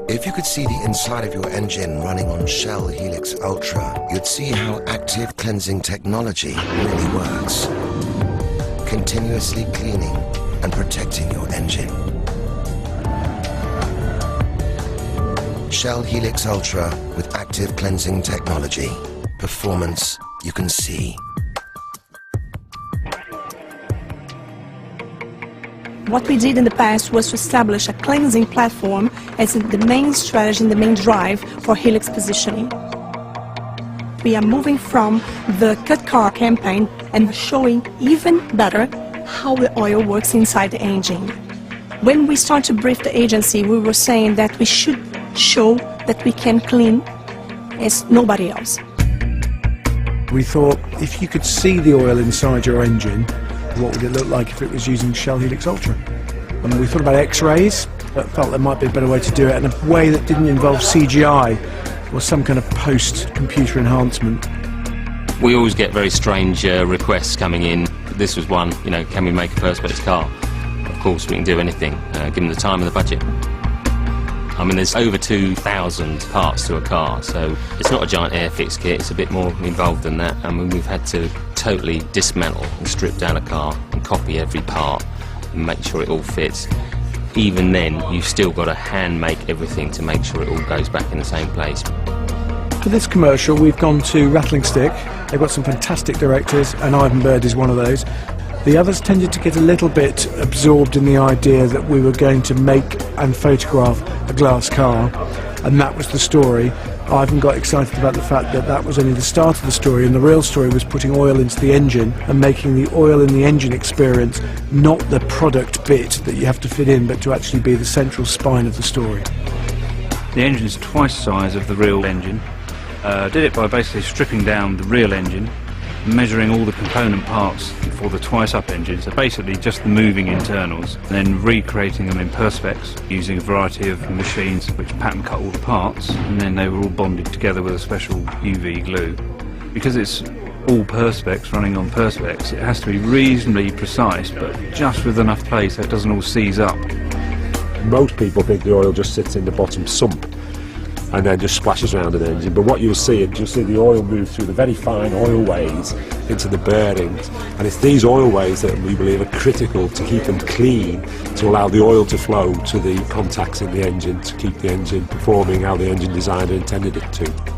If you could see the inside of your engine running on Shell Helix Ultra, you'd see how active cleansing technology really works. Continuously cleaning and protecting your engine. Shell Helix Ultra with active cleansing technology. Performance you can see. What we did in the past was to establish a cleansing platform as the main strategy and the main drive for Helix positioning. We are moving from the cut car campaign and showing even better how the oil works inside the engine. When we start to brief the agency, we were saying that we should show that we can clean as nobody else. We thought if you could see the oil inside your engine, what would it look like if it was using Shell Helix Ultra? And we thought about X-rays, but felt there might be a better way to do it in a way that didn't involve CGI or some kind of post-computer enhancement. We always get very strange requests coming in. This was one, you know, can we make a Perspex car? Of course we can do anything, given the time and the budget. I mean, there's over 2,000 parts to a car, so it's not a giant airfix kit, it's a bit more involved than that. I mean, we've had to totally dismantle and strip down a car and copy every part and make sure it all fits. Even then, you've still got to hand make everything to make sure it all goes back in the same place. For this commercial, we've gone to Rattling Stick. They've got some fantastic directors, and Ivan Bird is one of those. The others tended to get a little bit absorbed in the idea that we were going to make and photograph a glass car, and that was the story. Ivan got excited about the fact that that was only the start of the story, and the real story was putting oil into the engine and making the oil in the engine experience not the product bit that you have to fit in, but to actually be the central spine of the story. The engine is twice the size of the real engine. Did it by basically stripping down the real engine, measuring all the component parts for the twice-up engine, so basically just the moving internals, and then recreating them in Perspex using a variety of machines which pattern cut all the parts, and then they were all bonded together with a special UV glue. Because it's all Perspex running on Perspex, it has to be reasonably precise, but just with enough place so it doesn't all seize up. Most people think the oil just sits in the bottom sump and then just splashes around an engine, but what you'll see the oil move through the very fine oil ways into the bearings, and it's these oil ways that we believe are critical to keep them clean, to allow the oil to flow to the contacts in the engine, to keep the engine performing how the engine designer intended it to.